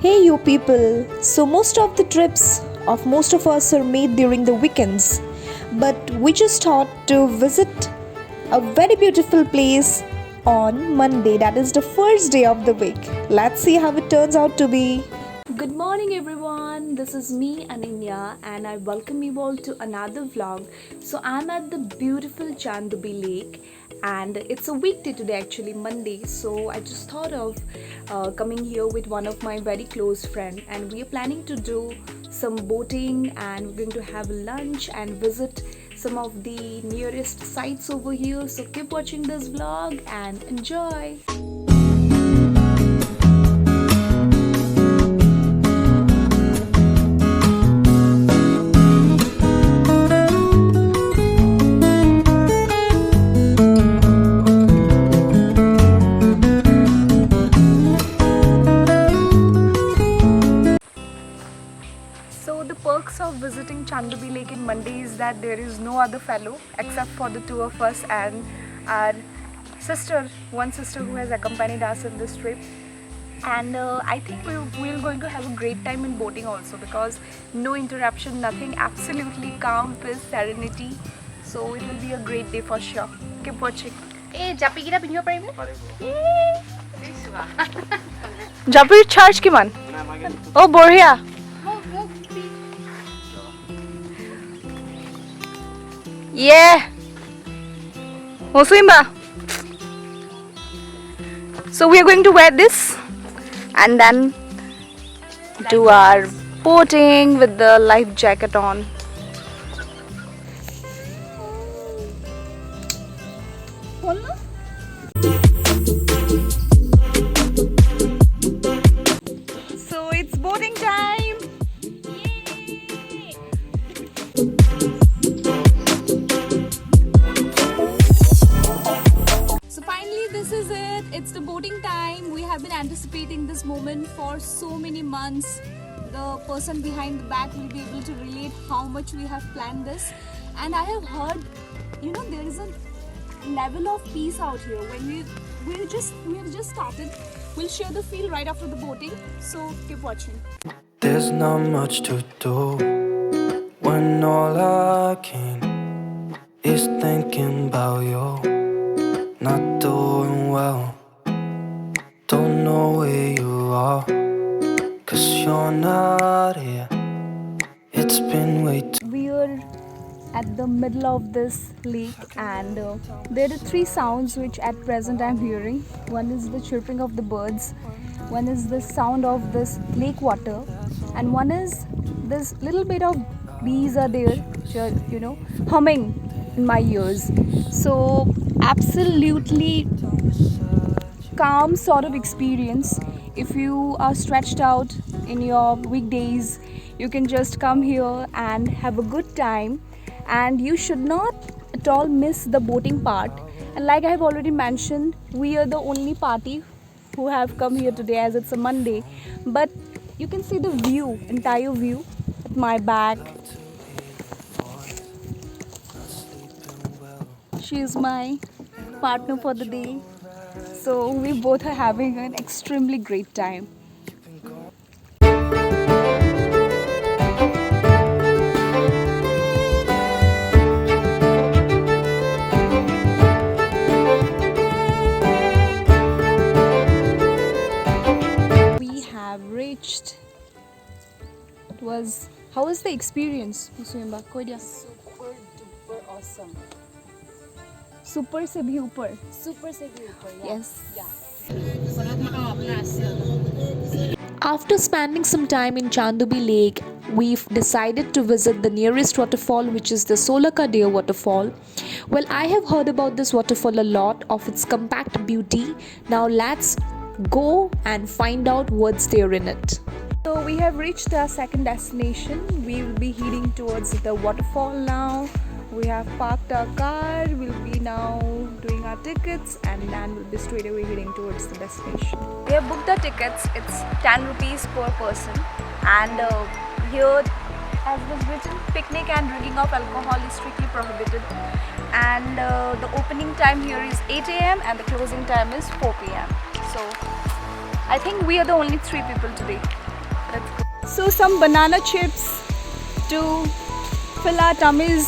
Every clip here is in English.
Hey, you people! So, most of the trips of most of us are made during the weekends, but we just thought to visit a very beautiful place on Monday, that is the first day of the week. Let's see how it turns out to be. Good morning, everyone. This is me, Ananya, and I welcome you all to another vlog. So, I'm at the beautiful Chandubi Lake, and it's a weekday today, actually, Monday. So, I just thought of coming here with one of my very close friend, and we are planning to do some boating, and we're going to have lunch and visit some of the nearest sites over here. So, keep watching this vlog and enjoy. So the perks of visiting Chandubi Lake in Monday is that there is no other fellow except for the two of us and our one sister who has accompanied us in this trip. And I think we're going to have a great time in boating also because no interruption, nothing, absolutely calm, peace, serenity. So it will be a great day for sure. Keep watching. এই জাপি কিটা পিন্ধিব পাৰিম নে? Japir charge kiman? Oh, বঢ়িয়া. Yeah. Mosimba. So we are going to wear this and then do our boating with the life jacket on. So it's boating time. So finally this is it. It's the boating time. We have been anticipating this moment for so many months. The person behind the back will be able to relate how much we have planned this. And I have heard, there is a level of peace out here when we have just started. We'll share the feel right after the boating. So keep watching. There's not much to do when all I can is thinking about you. Not doing well, don't know where you are, 'cause you're not here. It's been way too We are at the middle of this lake and there are three sounds which at present I'm hearing. One is the chirping of the birds, one is the sound of this lake water, and one is this little bit of bees are there which are humming in my ears. So absolutely calm sort of experience. If you are stretched out in your weekdays, you can just come here and have a good time, and you should not at all miss the boating part. And like I have already mentioned, we are the only party who have come here today as it's a Monday, but you can see the view, entire view at my back. She is my partner for the day. So we both are having an extremely great time. We have reached. How was the experience, Musumba? Super duper awesome. Super se bhi upar. Super se bhi upar. Yes. Yeah. After spending some time in Chandubi Lake, we've decided to visit the nearest waterfall, which is the Solaka waterfall. Well, I have heard about this waterfall a lot of its compact beauty. Now let's go and find out what's there in it. So we have reached our second destination. We will be heading towards the waterfall now. We have parked our car. We'll be now doing our tickets and then we'll be straight away heading towards the destination. We have booked the tickets. It's 10 rupees per person, and here as was written, picnic and drinking of alcohol is strictly prohibited. And the opening time here is 8 a.m. and the closing time is 4 p.m. So I think we are the only 3 people today. Let's go. So some banana chips to fill our tummies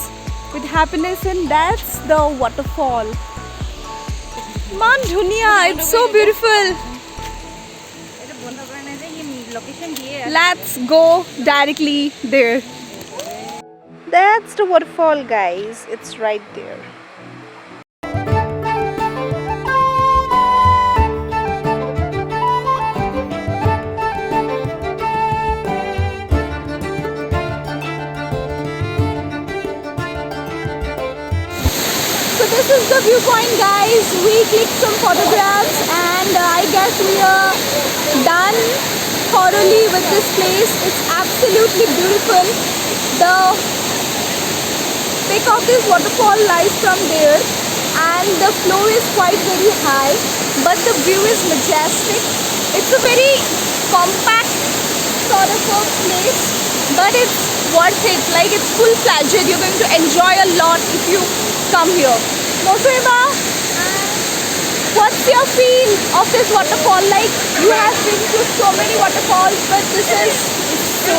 with happiness, and that's the waterfall. Man Dhunia, it's so beautiful. Let's go directly there. That's the waterfall, guys. It's right there. So this is the viewpoint, guys. We clicked some photographs and I guess we are done thoroughly with this place. It's absolutely beautiful. The peak of this waterfall lies from there and the flow is quite very high, but the view is majestic. It's a very compact sort of a place, but it's worth it. Like, it's full-fledged. You're going to enjoy a lot if you come here. Mosuiba, what's your feel of this waterfall? Like, you have been to so many waterfalls, but this is So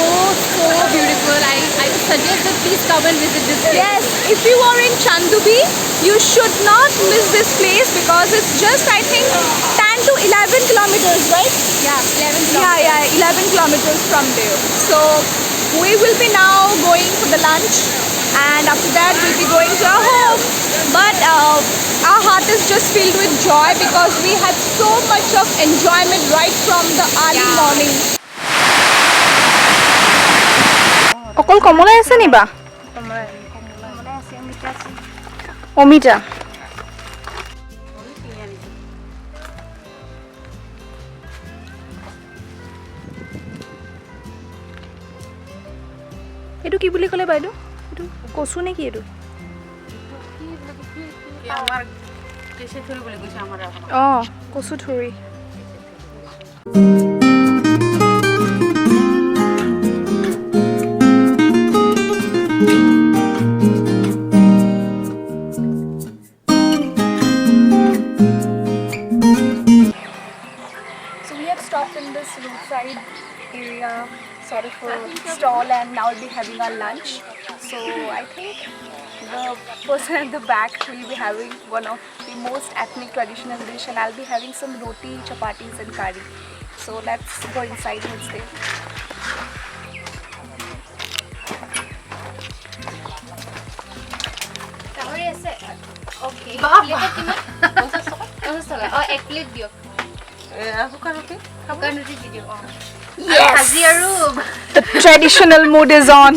beautiful. I would suggest that please come and visit this place. yes. If you are in Chandubi, you should not miss this place because it's just, I think, 10 to 11 kilometers, right? Yeah, 11 Yeah, 11 kilometers from there. So we will be now going for the lunch, and after that we'll be going to our home. But our heart is just filled with joy because we had so much of enjoyment right from the early morning. অকল কমলাই আছে নি বা? অমিতা। এইটো কি বুলি ক'লে বাইদেউ? এইটো কচু নে কি এইটো? অঁ, কচু থুৰি। So we have stopped in this roadside area, sort of a stall, and now we'll be having our lunch. So I think the person at the back will be having one of the most ethnic traditional dish, and I'll be having some roti, chapatis and curry. So let's go inside what's there. Okay. Plate কিমান? 50 টকা? 50 টকা। এক plate দিয়ক। শুকান ৰুটি? শুকান ৰুটি দি দিয়ক। Yes! ভাজি আৰু The traditional mood is on.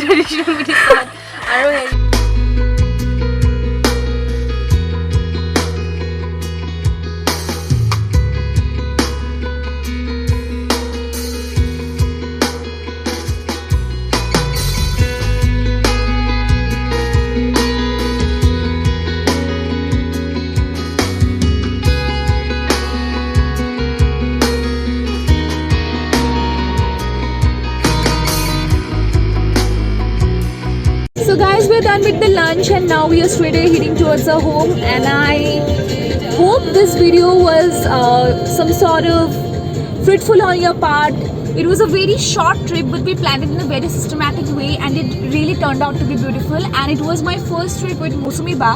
আৰু হেৰি So guys, we're done with the lunch and now we are straight away heading towards our home, and I hope this video was some sort of fruitful on your part. It was a very short trip, but we planned it in a very systematic way and it really turned out to be beautiful. And it was my first trip with Musumi Ba,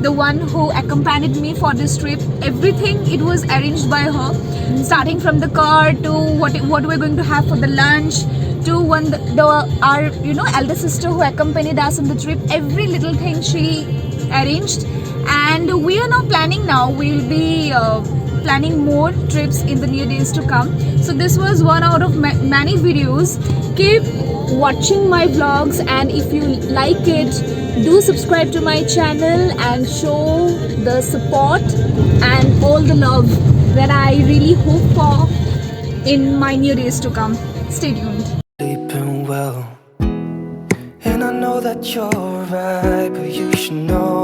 the one who accompanied me for this trip. Everything, it was arranged by her, starting from the car to what we're going to have for the lunch, to our elder sister who accompanied us on the trip. Every little thing she arranged, and we are now planning. We'll be planning more trips in the near days to come. So this was one out of many videos. Keep watching my vlogs, and if you like it, do subscribe to my channel and show the support and all the love that I really hope for in my near days to come. Stay tuned. Sleeping well, and I know that you're right, but you should know